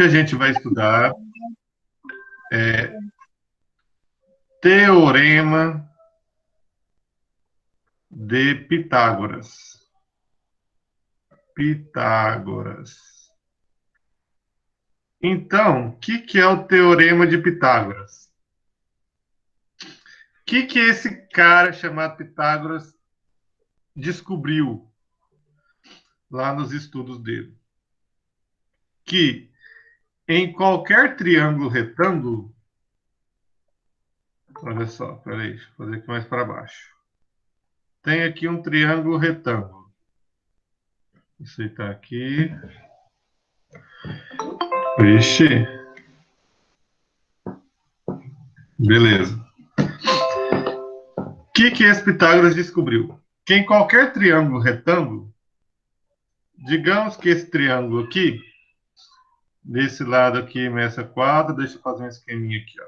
a gente vai estudar Teorema de Pitágoras. Pitágoras. Então, o que é o Teorema de Pitágoras? O que esse cara chamado Pitágoras descobriu lá nos estudos dele? Que em qualquer triângulo retângulo, olha só, peraí, deixa eu fazer aqui mais para baixo. Tem aqui um triângulo retângulo. Vou aceitar aqui. Vixe. Beleza. O que esse Pitágoras descobriu? Que em qualquer triângulo retângulo, digamos que esse triângulo aqui, desse lado aqui, meça 4, deixa eu fazer um esqueminha aqui, ó.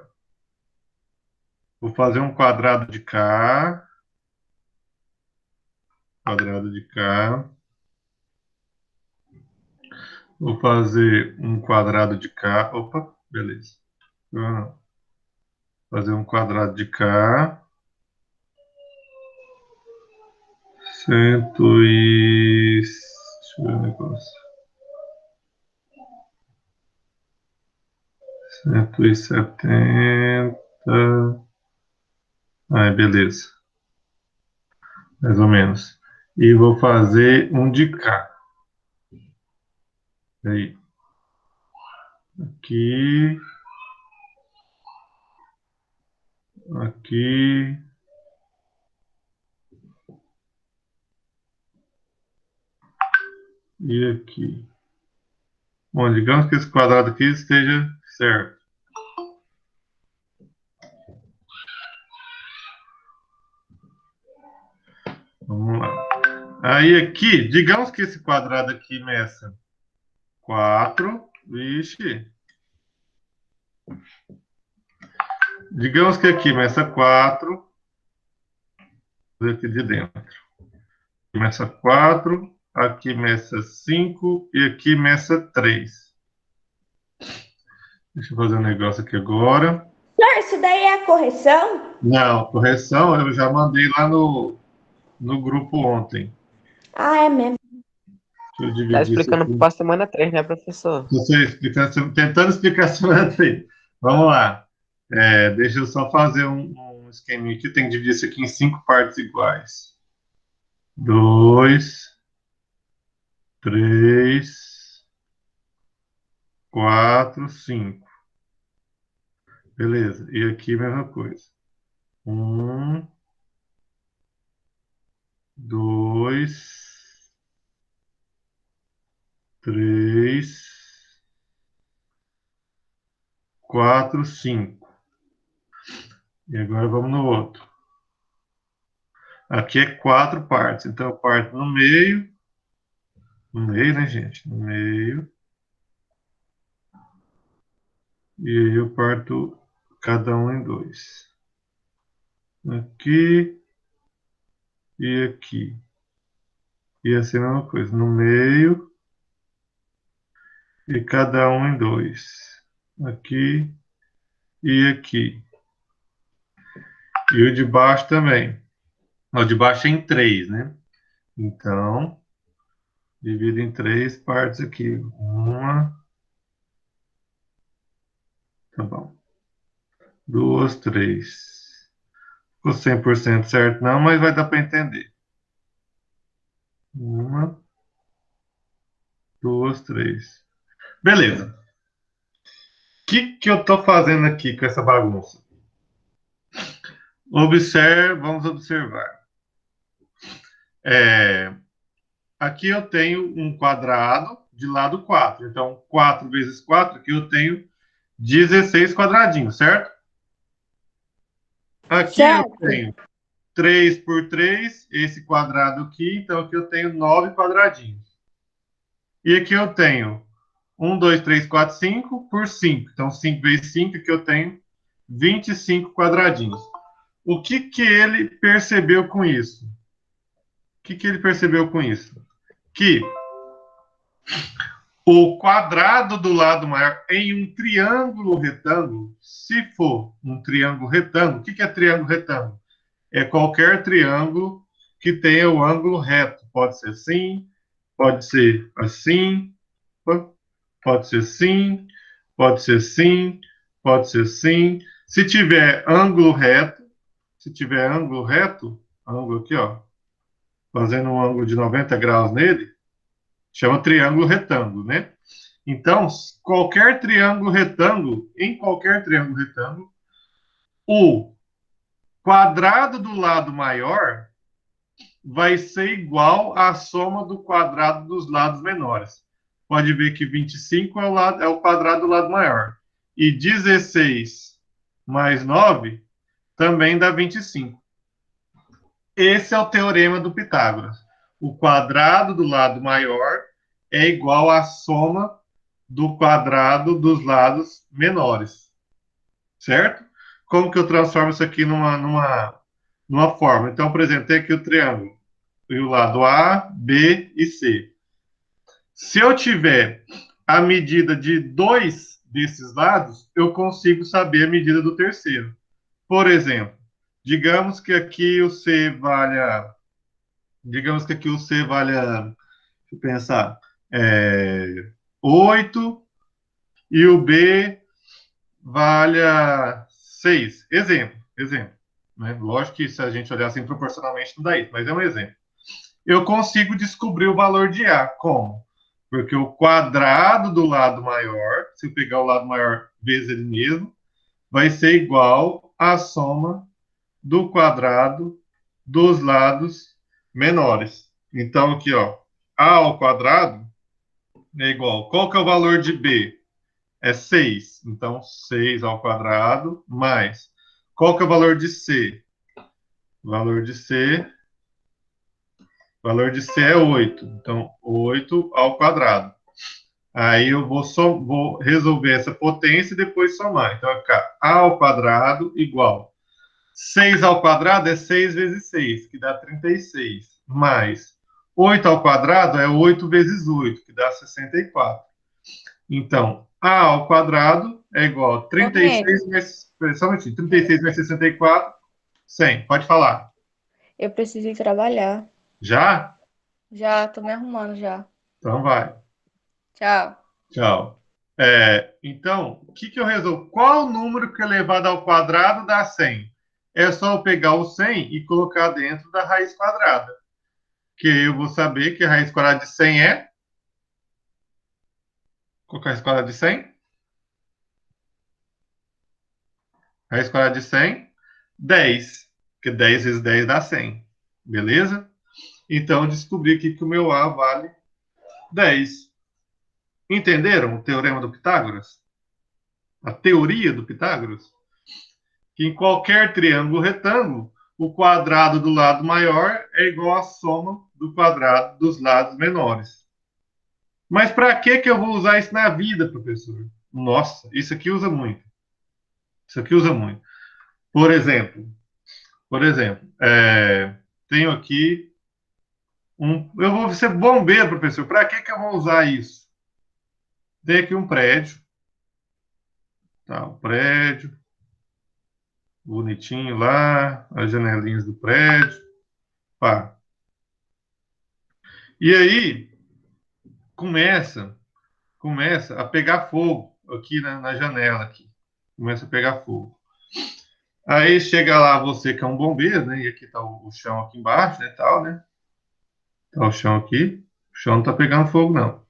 Vou fazer um quadrado de cá, quadrado de cá. Vou fazer um quadrado de cá. Opa, beleza. Vou fazer um quadrado de cá. Cento e... Deixa eu ver o negócio. 170. Ah, beleza. Mais ou menos. E vou fazer um de cá. Aí. Aqui. Aqui. E aqui. Bom, digamos que esse quadrado aqui esteja certo. Vamos lá. Aí aqui, digamos que esse quadrado aqui meça 4. Vixe. Digamos que aqui meça 4. Aqui de dentro. Meça 4. Aqui meça 5. E aqui meça 3. Deixa eu fazer um negócio aqui agora. Senhor, isso daí é a correção? Não, correção eu já mandei lá no grupo ontem. Ah, é mesmo. Deixa eu Tá dividir isso explicando aqui. para semana 3, né, professor? Você explicando, tentando explicar a semana 3. Vamos lá. Deixa eu só fazer um esqueminha aqui. Tem que dividir isso aqui em 5 partes iguais. 2, 3, 4, 5. Beleza. E aqui a mesma coisa. 1, 2, 3, 4, 5. E agora vamos no outro. Aqui é 4 partes. Então eu parto no meio. No meio, né, gente? No meio. E aí eu parto cada um em 2. Aqui e aqui. E assim a mesma coisa. No meio e cada um em 2. Aqui e aqui. E o de baixo também. O de baixo é em 3, né? Então, divido em 3 partes aqui. Uma. Tá bom. 2, 3. Ficou 100% certo não, mas vai dar para entender. Uma, 2, 3. Beleza. O que eu estou fazendo aqui com essa bagunça? Vamos observar. Aqui eu tenho um quadrado de lado 4. Então, 4 vezes 4, aqui eu tenho 16 quadradinhos, certo? Aqui eu Certo. tenho 3 por 3, esse quadrado aqui, então aqui eu tenho 9 quadradinhos. E aqui eu tenho 1, 2, 3, 4, 5 por 5. Então, 5 vezes 5, aqui eu tenho 25 quadradinhos. O que ele percebeu com isso? O que ele percebeu com isso? Que O quadrado do lado maior em um triângulo retângulo, se for um triângulo retângulo, o que é triângulo retângulo? É qualquer triângulo que tenha o ângulo reto. Pode ser assim, pode ser assim, pode ser assim, pode ser assim, pode ser assim. Se tiver ângulo reto, se tiver ângulo reto, ângulo aqui, ó, fazendo um ângulo de 90 graus nele, chama triângulo retângulo, né? Então, qualquer triângulo retângulo, em qualquer triângulo retângulo, o quadrado do lado maior vai ser igual à soma do quadrado dos lados menores. Pode ver que 25 é o quadrado do lado maior. E 16 mais 9 também dá 25. Esse é o teorema do Pitágoras. O quadrado do lado maior é igual à soma do quadrado dos lados menores. Certo? Como que eu transformo isso aqui numa forma? Então, por exemplo, tem aqui o triângulo. E o lado A, B e C. Se eu tiver a medida de dois desses lados, eu consigo saber a medida do terceiro. Por exemplo, digamos que aqui o C valha. Digamos que aqui o C valha. Deixa eu pensar. 8 e o B valha 6. Exemplo. Né? Lógico que se a gente olhar assim proporcionalmente não dá isso, mas é um exemplo. Eu consigo descobrir o valor de A. Como? Porque o quadrado do lado maior, se eu pegar o lado maior vezes ele mesmo, vai ser igual à soma do quadrado dos lados menores. Então, aqui, ó, A ao quadrado é igual. Qual que é o valor de B? É 6. Então, 6 ao quadrado mais. Qual que é o valor de C? O valor de C é 8. Então, 8 ao quadrado. Aí eu vou resolver essa potência e depois somar. Então vai ficar A ao quadrado igual. 6 ao quadrado é 6 vezes 6, que dá 36. Mais 8 ao quadrado é 8 vezes 8, que dá 64. Então, A ao quadrado é igual a Ô, Reni, 36 mais. Só um minutinho. 36 mais 64, 100. Pode falar. eu preciso ir trabalhar. Já? Já, tô me arrumando já. Então vai. Tchau. Tchau. Então, o que eu resolvo? Qual número que é elevado ao quadrado dá 100? É só eu pegar o 100 e colocar dentro da raiz quadrada. Que eu vou saber que a raiz quadrada de 100 é... Qual que é a raiz quadrada de 100? Raiz quadrada de 100? 10. Porque 10 vezes 10 dá 100. Beleza? Então, eu descobri aqui que o meu A vale 10. Entenderam o teorema do Pitágoras? A teoria do Pitágoras? Que em qualquer triângulo retângulo, o quadrado do lado maior é igual à soma do quadrado dos lados menores. Mas para que eu vou usar isso na vida, professor? Nossa, isso aqui usa muito. Isso aqui usa muito. Por exemplo, tenho aqui um. Eu vou ser bombeiro, professor. Para que eu vou usar isso? Tem aqui um prédio. Tá, um prédio. Bonitinho lá, as janelinhas do prédio. Pá. E aí, começa começa a pegar fogo aqui na janela aqui. Começa a pegar fogo. Aí chega lá você que é um bombeiro, né? E aqui tá o chão aqui embaixo, né? Tal, né? Tá o chão aqui. O chão não tá pegando fogo, não.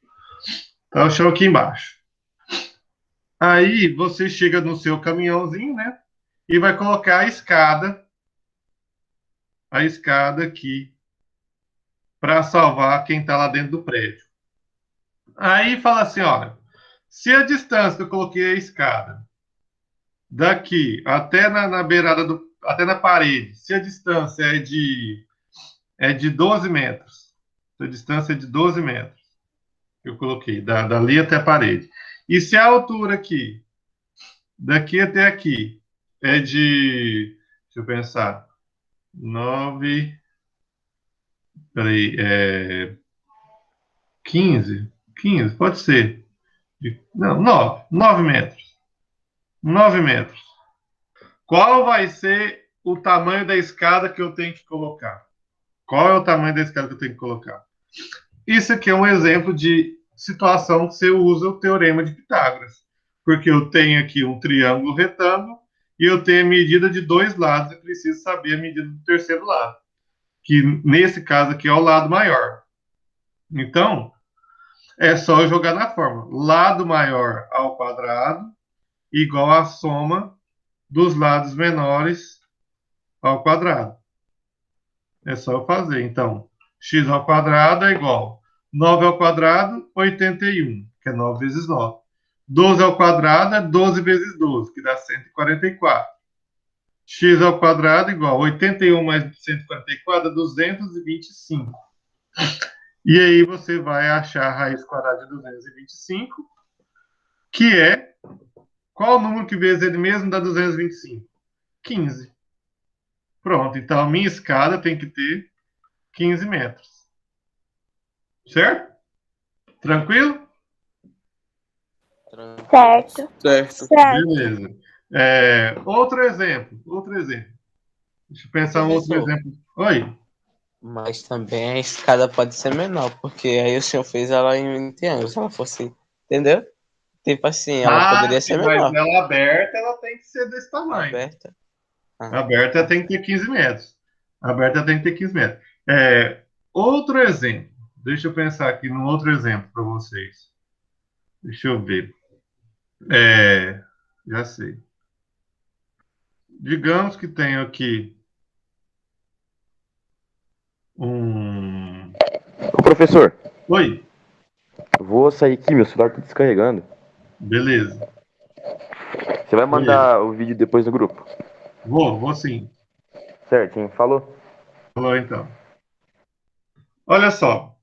Tá o chão aqui embaixo. Aí você chega no seu caminhãozinho, né? E vai colocar a escada aqui para salvar quem tá lá dentro do prédio. Aí fala assim, olha, se a distância que eu coloquei a escada daqui até na beirada até na parede, se a distância é de 12 metros, se a distância é de 12 metros, eu coloquei, dali até a parede. E se a altura aqui, daqui até aqui, deixa eu pensar, 9, peraí, 15, 15, pode ser. Não, 9. 9 metros. 9 metros. Qual vai ser o tamanho da escada que eu tenho que colocar? Qual é o tamanho da escada que eu tenho que colocar? Isso aqui é um exemplo de situação que você usa o teorema de Pitágoras. Porque eu tenho aqui um triângulo retângulo e eu tenho a medida de dois lados e preciso saber a medida do terceiro lado. Que nesse caso aqui é o lado maior. Então, é só eu jogar na fórmula. Lado maior ao quadrado igual à soma dos lados menores ao quadrado. É só eu fazer. Então, x ao quadrado é igual 9 ao quadrado, 81, que é 9 vezes 9. 12 ao quadrado é 12 vezes 12, que dá 144. X ao quadrado igual 81 mais 144 dá 225. E aí você vai achar a raiz quadrada de 225, que é... Qual o número que vezes ele mesmo dá 225? 15. Pronto, então a minha escada tem que ter 15 metros. Certo? Tranquilo? Certo. Certo. Certo. Beleza. Outro exemplo. Deixa eu pensar um outro Professor. exemplo. Oi? Mas também a escada pode ser menor, porque aí o senhor fez ela em triângulo. Se ela fosse, entendeu? Tipo assim, ela poderia ser Sim, mas menor. ela aberta, ela tem que ser desse tamanho. Aberta. Aberta tem que ter 15 metros. Aberta tem que ter 15 metros. Outro exemplo. Deixa eu pensar aqui num outro exemplo para vocês. Deixa eu ver. Já sei. Digamos que tenho aqui um... Ô, professor, Oi? vou sair aqui, meu celular tá descarregando. Beleza. Você vai mandar o vídeo depois no grupo? Vou sim. Certinho, falou? Falou então. Olha só.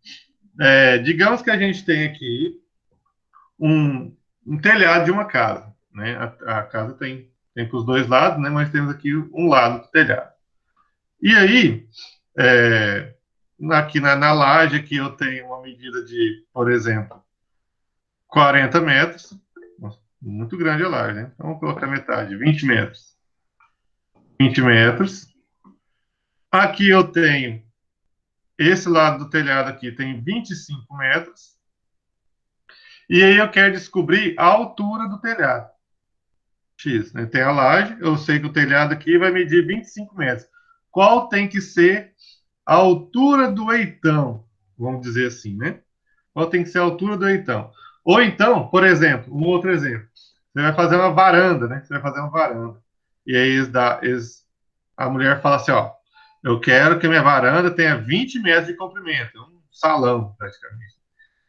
Digamos que a gente tem aqui um telhado de uma casa, né? A casa tem para os dois lados, né? Mas temos aqui um lado do telhado. E aí, aqui na laje aqui eu tenho uma medida de, por exemplo, 40 metros. Nossa, muito grande a laje, né? Então vamos colocar metade, 20 metros. 20 metros. Aqui eu tenho, esse lado do telhado aqui tem 25 metros. E aí eu quero descobrir a altura do telhado. X, né? Tem a laje, eu sei que o telhado aqui vai medir 25 metros. Qual tem que ser a altura do eitão? Vamos dizer assim, né? Qual tem que ser a altura do eitão? Ou então, por exemplo, um outro exemplo. Você vai fazer uma varanda, né? Você vai fazer uma varanda. E aí a mulher fala assim, ó, eu quero que a minha varanda tenha 20 metros de comprimento. É um salão, praticamente.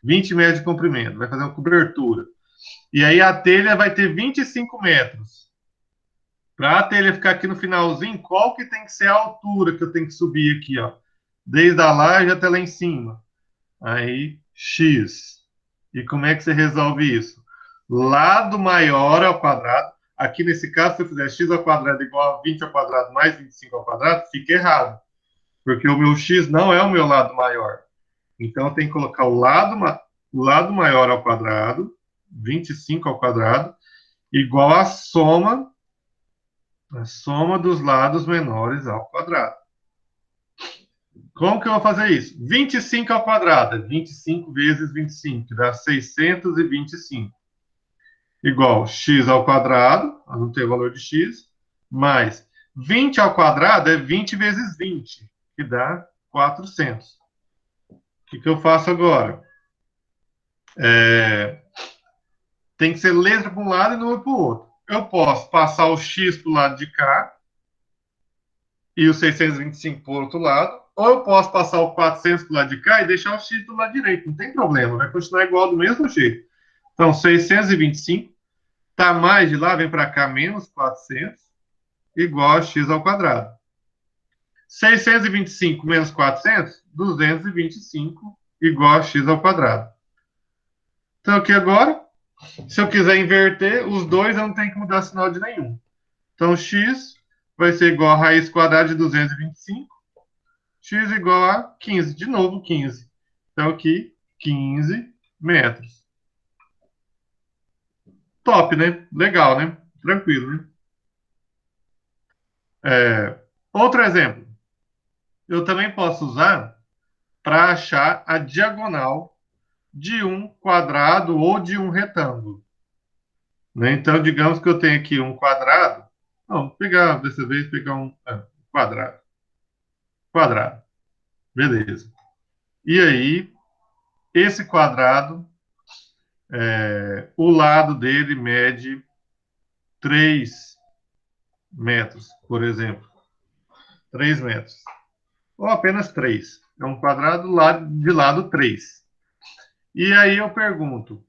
20 metros de comprimento. Vai fazer uma cobertura. E aí a telha vai ter 25 metros. Para a telha ficar aqui no finalzinho, qual que tem que ser a altura que eu tenho que subir aqui, ó? Desde a laje até lá em cima. Aí, X. E como é que você resolve isso? Lado maior ao quadrado. Aqui nesse caso, se eu fizer x ao quadrado igual a 20 ao quadrado mais 25 ao quadrado, fica errado. Porque o meu x não é o meu lado maior. Então, eu tenho que colocar o lado maior ao quadrado, 25 ao quadrado, igual a soma dos lados menores ao quadrado. Como que eu vou fazer isso? 25 ao quadrado, 25 vezes 25, que dá 625. Igual x ao quadrado, não tem o valor de x, mais 20 ao quadrado é 20 vezes 20, que dá 400. O que eu faço agora? Tem que ser letra para um lado e número para o outro. Eu posso passar o x para o lado de cá e o 625 para o outro lado, ou eu posso passar o 400 para o lado de cá e deixar o x do lado direito. Não tem problema, vai continuar igual do mesmo jeito. Então, 625 tá mais de lá, vem para cá, menos 400, igual a x ao quadrado. 625 menos 400, 225, igual a x ao quadrado. Então, aqui agora, se eu quiser inverter, os dois eu não tenho que mudar sinal de nenhum. Então, x vai ser igual a raiz quadrada de 225, x igual a 15, de novo 15. Então, aqui, 15 metros. Top, né? Legal, né? Tranquilo, né? Outro exemplo. Eu também posso usar para achar a diagonal de um quadrado ou de um retângulo, né? Então, digamos que eu tenho aqui um quadrado. Vamos pegar, dessa vez, pegar um quadrado. Quadrado. Beleza. E aí, esse quadrado, o lado dele mede 3 metros, por exemplo. 3 metros. Ou apenas 3. É um quadrado de lado 3. E aí eu pergunto,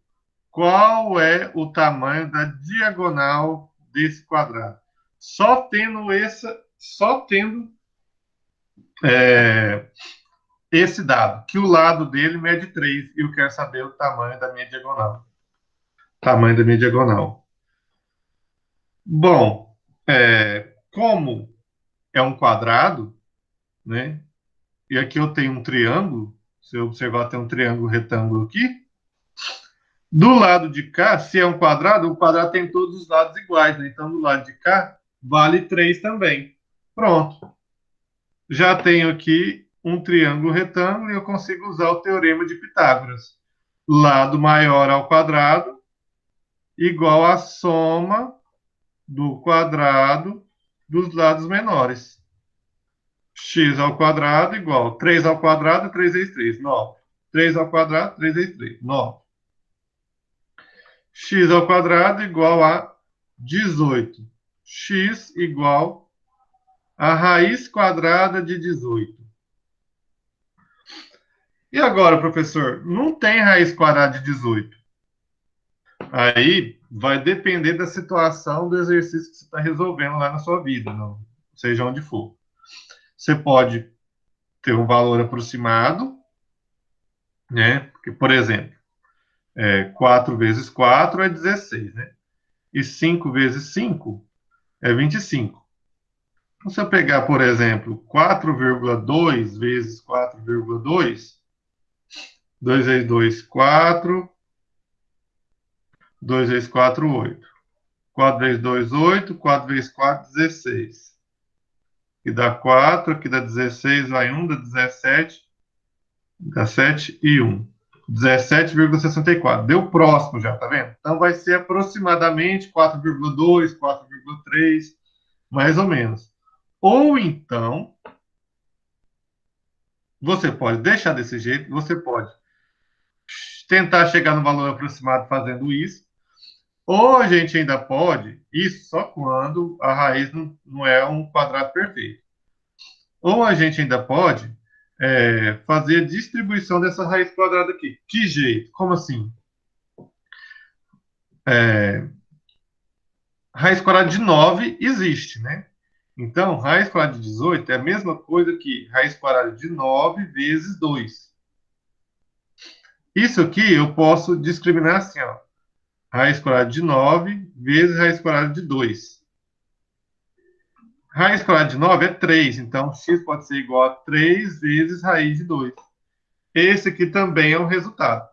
qual é o tamanho da diagonal desse quadrado? Só tendo esse dado, que o lado dele mede 3, e eu quero saber o tamanho da minha diagonal. Tamanho da minha diagonal. Bom, como é um quadrado, né? E aqui eu tenho um triângulo. Se eu observar, tem um triângulo retângulo aqui. Do lado de cá, se é um quadrado, o quadrado tem todos os lados iguais, né? Então, do lado de cá, vale 3 também. Pronto. Já tenho aqui um triângulo retângulo e eu consigo usar o teorema de Pitágoras. Lado maior ao quadrado igual à soma do quadrado dos lados menores. X ao quadrado igual 3 ao quadrado, 3 vezes 3, 9. 3 ao quadrado, 3 vezes 3, 9. X ao quadrado igual a 18. X igual a raiz quadrada de 18. E agora, professor, não tem raiz quadrada de 18. Aí vai depender da situação do exercício que você está resolvendo lá na sua vida, não, seja onde for. Você pode ter um valor aproximado, né? Porque, por exemplo, 4 vezes 4 é 16, né? E 5 vezes 5 é 25. Então, se eu pegar, por exemplo, 4,2 vezes 4,2, 2 vezes 2, 4, 2 vezes 4, 8. 4 vezes 2, 8, 4 vezes 4, 16. Aqui dá 4, aqui dá 16, vai 1, dá 17, dá 7 e 1. 17,64. Deu próximo já, tá vendo? Então vai ser aproximadamente 4,2, 4,3, mais ou menos. Ou então, você pode deixar desse jeito, você pode tentar chegar no valor aproximado fazendo isso, ou a gente ainda pode, isso só quando a raiz não é um quadrado perfeito. Ou a gente ainda pode fazer a distribuição dessa raiz quadrada aqui. Que jeito? Como assim? Raiz quadrada de 9 existe, né? Então, raiz quadrada de 18 é a mesma coisa que raiz quadrada de 9 vezes 2. Isso aqui eu posso discriminar assim, ó. Raiz quadrada de 9 vezes raiz quadrada de 2. Raiz quadrada de 9 é 3, então x pode ser igual a 3 vezes raiz de 2. Esse aqui também é o resultado.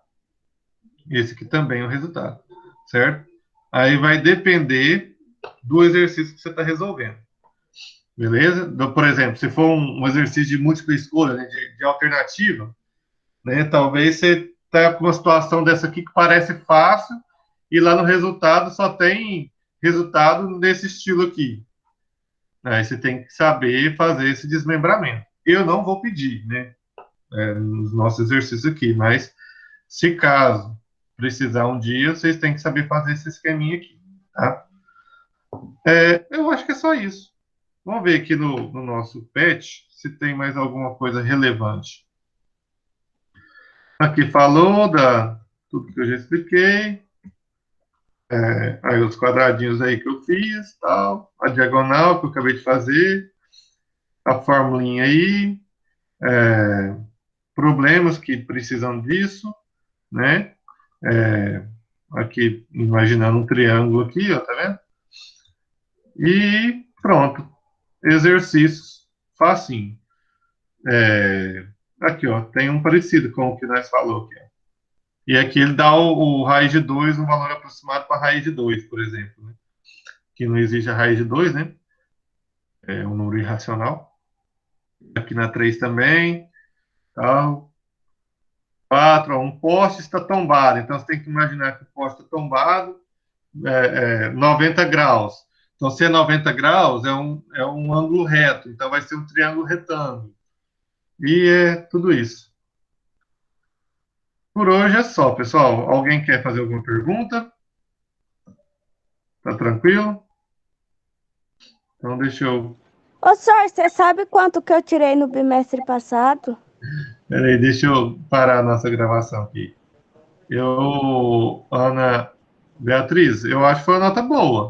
Esse aqui também é o resultado, certo? Aí vai depender do exercício que você está resolvendo. Beleza? Então, por exemplo, se for um exercício de múltipla escolha, né, de alternativa, né, talvez você está com uma situação dessa aqui que parece fácil e lá no resultado só tem resultado desse estilo aqui. Aí você tem que saber fazer esse desmembramento. Eu não vou pedir, né, nos nossos exercícios aqui, mas se caso precisar um dia, vocês têm que saber fazer esse esqueminha aqui, tá? Eu acho que é só isso. Vamos ver aqui no nosso PET se tem mais alguma coisa relevante. Aqui falou da tudo que eu já expliquei. Aí os quadradinhos aí que eu fiz, tal, a diagonal que eu acabei de fazer, a formulinha aí, problemas que precisam disso, né? Aqui, imaginando um triângulo aqui, ó, tá vendo? E pronto. Exercícios, facinho. Aqui, ó, tem um parecido com o que nós falou aqui, ó. E aqui ele dá o raiz de 2, um valor aproximado para a raiz de 2, por exemplo. Né? Que não existe a raiz de 2, né? É um número irracional. Aqui na 3 também. Tal. 4, ó, um poste está tombado. Então, você tem que imaginar que o poste está tombado 90 graus. Então, se é 90 graus, é um ângulo reto. Então, vai ser um triângulo retângulo. E é tudo isso. Por hoje é só, pessoal. Alguém quer fazer alguma pergunta? Tá tranquilo? Então, deixa eu... Ô, senhor, você sabe quanto que eu tirei no bimestre passado? Peraí, deixa eu parar a nossa gravação aqui. Ana Beatriz, eu acho que foi uma nota boa.